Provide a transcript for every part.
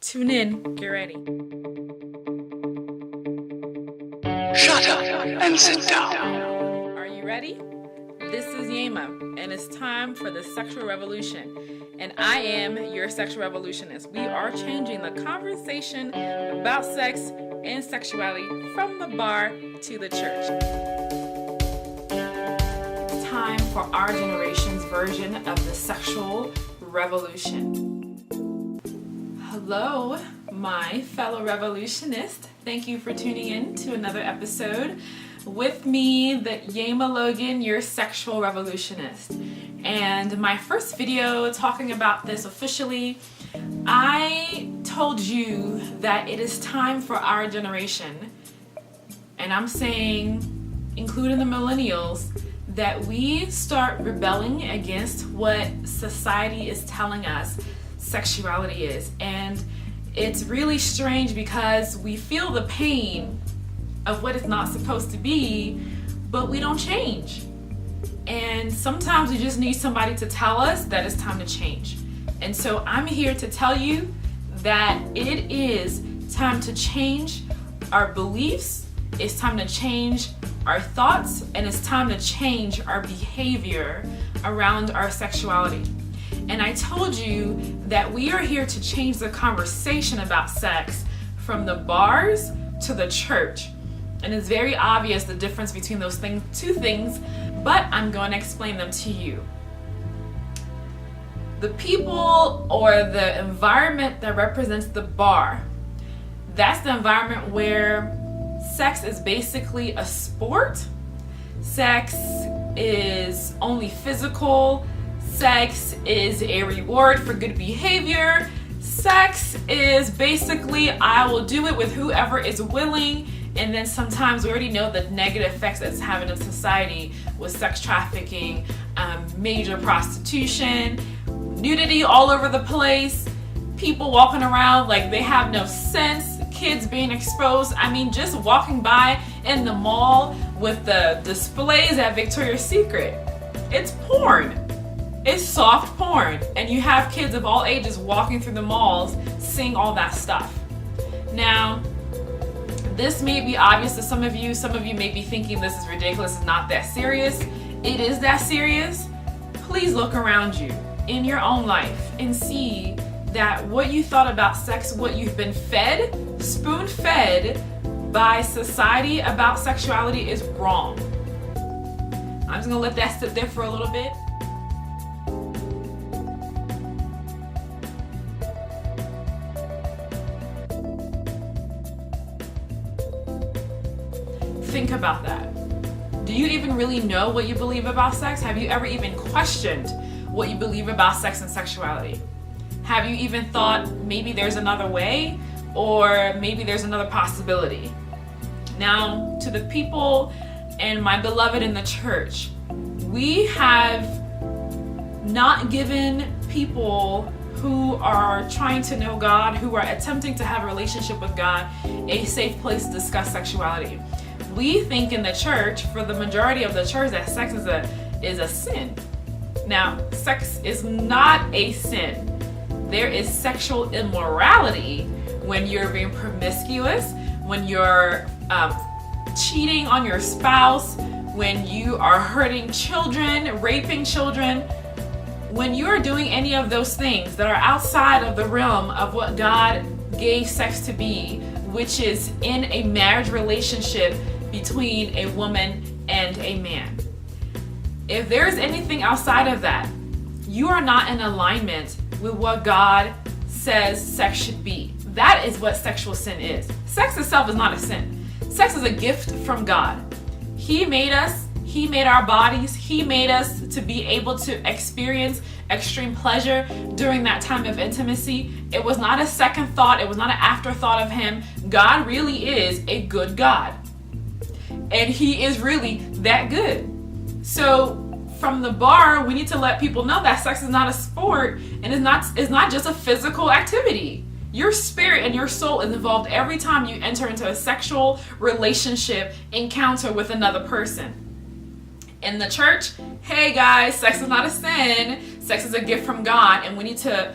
Tune in. Get ready. Shut up and sit down. Are you ready? This is Yema, and it's time for the sexual revolution. And I am your sexual revolutionist. We are changing the conversation about sex and sexuality from the bar to the church. It's time for our generation's version of the sexual revolution. Hello, my fellow revolutionists. Thank you for tuning in to another episode. With me, the Yema Logan, your sexual revolutionist. And my first video talking about this officially, I told you that it is time for our generation, and I'm saying, including the millennials, that we start rebelling against what society is telling us sexuality is. And it's really strange because we feel the pain of what it's not supposed to be, but we don't change. And sometimes we just need somebody to tell us that it's time to change. And so I'm here to tell you that it is time to change our beliefs, it's time to change our thoughts, and it's time to change our behavior around our sexuality. And I told you that we are here to change the conversation about sex from the bars to the church. And it's very obvious the difference between those two things, but I'm going to explain them to you. The people or the environment that represents the bar, that's the environment where sex is basically a sport. Sex is only physical. Sex is a reward for good behavior. Sex is basically, I will do it with whoever is willing. And then sometimes we already know the negative effects that it's having in society with sex trafficking, major prostitution, nudity all over the place, people walking around like they have no sense, kids being exposed. I mean, just walking by in the mall with the displays at Victoria's Secret. It's porn. It's soft porn. And you have kids of all ages walking through the malls seeing all that stuff. Now, this may be obvious to some of you. Some of you may be thinking this is ridiculous, it's not that serious. It is that serious. Please look around you in your own life and see that what you thought about sex, what you've been fed, spoon-fed by society about sexuality is wrong. I'm just gonna let that sit there for a little bit. Think about that. Do you even really know what you believe about sex? Have you ever even questioned what you believe about sex and sexuality? Have you even thought maybe there's another way, or maybe there's another possibility? Now, to the people and my beloved in the church, we have not given people who are trying to know God, who are attempting to have a relationship with God, a safe place to discuss sexuality. We think in the church, for the majority of the church, that sex is a sin. Now, sex is not a sin. There is sexual immorality when you're being promiscuous, when you're cheating on your spouse, when you are hurting children, raping children. When you are doing any of those things that are outside of the realm of what God gave sex to be, which is in a marriage relationship between a woman and a man. If there's anything outside of that, you are not in alignment with what God says sex should be. That is what sexual sin is. Sex itself is not a sin. Sex is a gift from God. He made us, He made our bodies, He made us to be able to experience extreme pleasure during that time of intimacy. It was not a second thought, it was not an afterthought of Him. God really is a good God. And He is really that good. So from the bar, we need to let people know that sex is not a sport, and it's not just a physical activity. Your spirit and your soul is involved every time you enter into a sexual relationship encounter with another person. In the church, hey guys, sex is not a sin. Sex is a gift from God, and we need to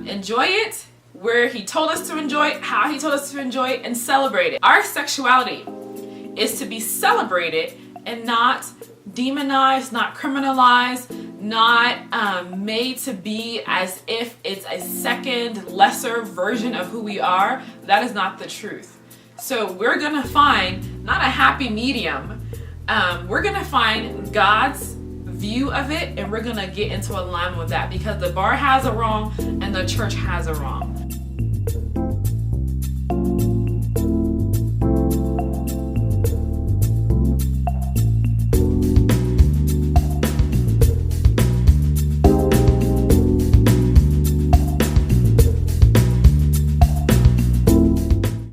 enjoy it where he told us to enjoy it, how he told us to enjoy it, and celebrate it. Our sexuality is to be celebrated and not demonized, not criminalized, not made to be as if it's a second, lesser version of who we are. That is not the truth. So we're gonna find not a happy medium. We're gonna find God's view of it, and we're gonna get into alignment with that, because the bar has a wrong and the church has a wrong.